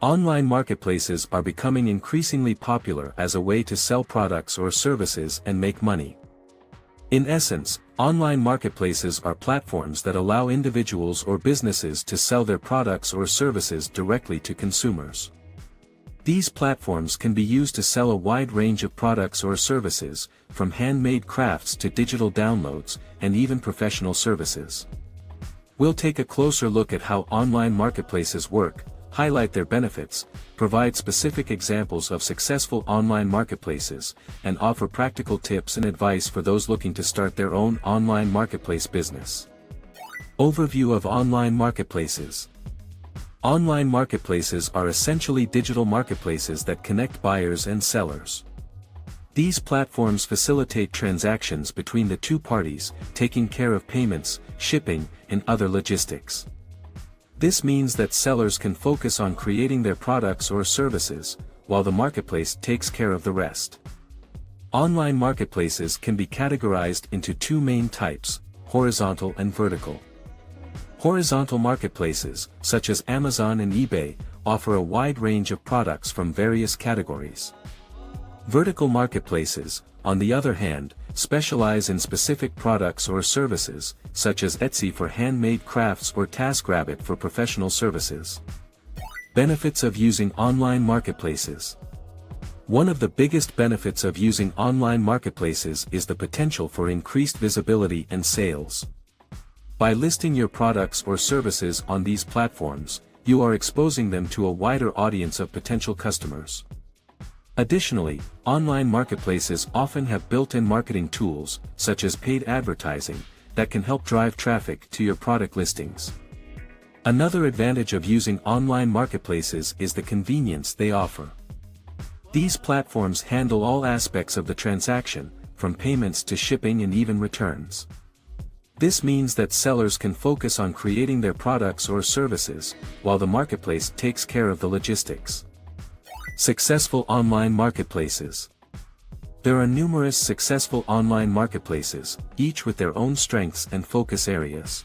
Online marketplaces are becoming increasingly popular as a way to sell products or services and make money. In essence, online marketplaces are platforms that allow individuals or businesses to sell their products or services directly to consumers. These platforms can be used to sell a wide range of products or services, from handmade crafts to digital downloads, and even professional services. We'll take a closer look at how online marketplaces work, highlight their benefits, provide specific examples of successful online marketplaces, and offer practical tips and advice for those looking to start their own online marketplace business. Overview of online marketplaces. Online marketplaces are essentially digital marketplaces that connect buyers and sellers. These platforms facilitate transactions between the two parties, taking care of payments, shipping, and other logistics. This means that sellers can focus on creating their products or services, while the marketplace takes care of the rest. Online marketplaces can be categorized into two main types: horizontal and vertical. Horizontal marketplaces, such as Amazon and eBay, offer a wide range of products from various categories. Vertical marketplaces, on the other hand, specialize in specific products or services, such as Etsy for handmade crafts or TaskRabbit for professional services. Benefits of using online marketplaces. One of the biggest benefits of using online marketplaces is the potential for increased visibility and sales. By listing your products or services on these platforms, you are exposing them to a wider audience of potential customers. Additionally, online marketplaces often have built-in marketing tools, such as paid advertising, that can help drive traffic to your product listings. Another advantage of using online marketplaces is the convenience they offer. These platforms handle all aspects of the transaction, from payments to shipping and even returns. This means that sellers can focus on creating their products or services, while the marketplace takes care of the logistics. Successful online marketplaces. There are numerous successful online marketplaces, each with their own strengths and focus areas.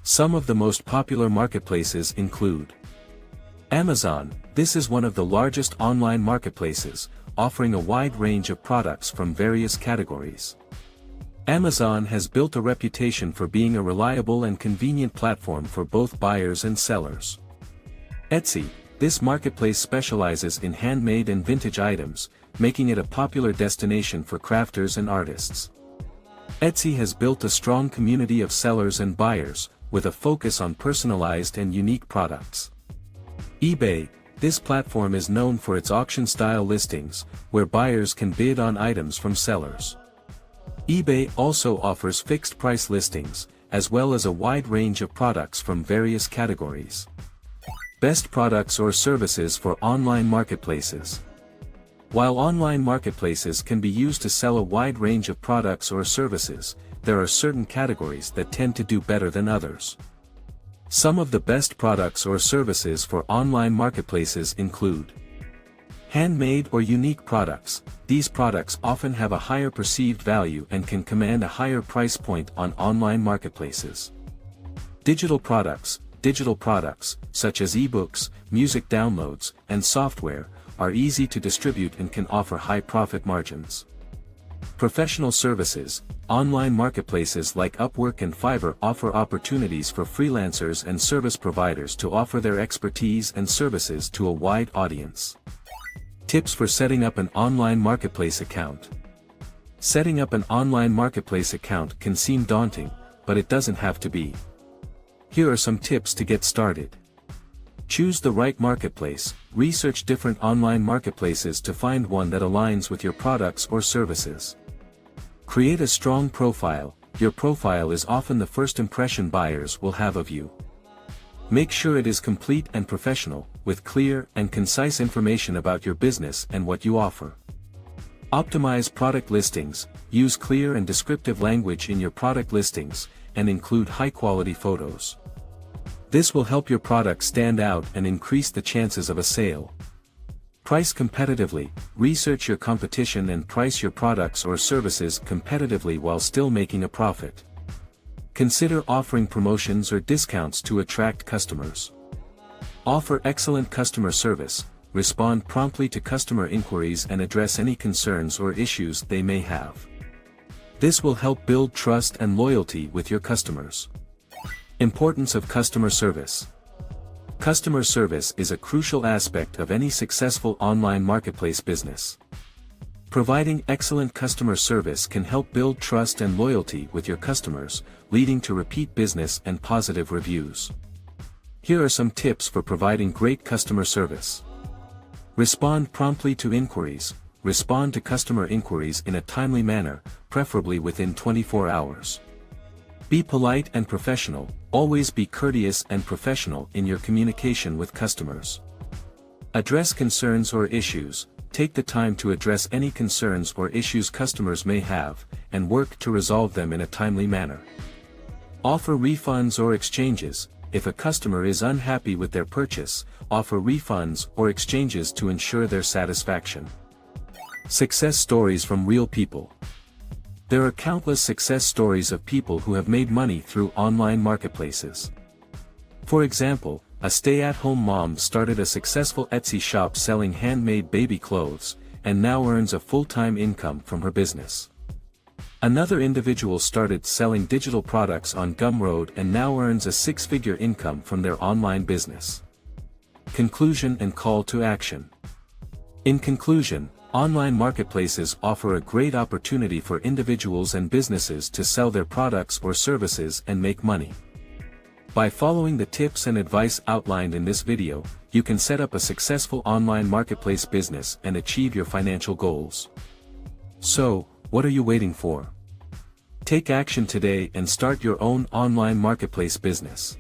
Some of the most popular marketplaces include Amazon. This is one of the largest online marketplaces, offering a wide range of products from various categories. Amazon has built a reputation for being a reliable and convenient platform for both buyers and sellers. Etsy. This marketplace specializes in handmade and vintage items, making it a popular destination for crafters and artists. Etsy has built a strong community of sellers and buyers, with a focus on personalized and unique products. eBay. This platform is known for its auction-style listings, where buyers can bid on items from sellers. eBay also offers fixed-price listings, as well as a wide range of products from various categories. Best products or services for online marketplaces. While online marketplaces can be used to sell a wide range of products or services, there are certain categories that tend to do better than others. Some of the best products or services for online marketplaces include handmade or unique products. These products often have a higher perceived value and can command a higher price point on online marketplaces. Digital products. Digital products, such as ebooks, music downloads, and software, are easy to distribute and can offer high profit margins. Professional services. Online marketplaces like Upwork and Fiverr offer opportunities for freelancers and service providers to offer their expertise and services to a wide audience. Tips for setting up an online marketplace account. Setting up an online marketplace account can seem daunting, but it doesn't have to be. Here are some tips to get started. Choose the right marketplace. Research different online marketplaces to find one that aligns with your products or services. Create a strong profile. Your profile is often the first impression buyers will have of you. Make sure it is complete and professional, with clear and concise information about your business and what you offer. Optimize product listings. Use clear and descriptive language in your product listings, and include high-quality photos. This will help your product stand out and increase the chances of a sale. Price competitively. Research your competition and price your products or services competitively while still making a profit. Consider offering promotions or discounts to attract customers. Offer excellent customer service, respond promptly to customer inquiries and address any concerns or issues they may have. This will help build trust and loyalty with your customers. Importance of customer service. Customer service is a crucial aspect of any successful online marketplace business. Providing excellent customer service can help build trust and loyalty with your customers, leading to repeat business and positive reviews. Here are some tips for providing great customer service. Respond promptly to inquiries. Respond to customer inquiries in a timely manner, preferably within 24 hours. Be polite and professional. Always be courteous and professional in your communication with customers. Address concerns or issues. Take the time to address any concerns or issues customers may have, and work to resolve them in a timely manner. Offer refunds or exchanges. If a customer is unhappy with their purchase, offer refunds or exchanges to ensure their satisfaction. Success stories from real people. There are countless success stories of people who have made money through online marketplaces. For example, a stay-at-home mom started a successful Etsy shop selling handmade baby clothes, and now earns a full-time income from her business. Another individual started selling digital products on Gumroad and now earns a six-figure income from their online business. Conclusion and call to action. In conclusion, online marketplaces offer a great opportunity for individuals and businesses to sell their products or services and make money. By following the tips and advice outlined in this video, you can set up a successful online marketplace business and achieve your financial goals. So, what are you waiting for? Take action today and start your own online marketplace business.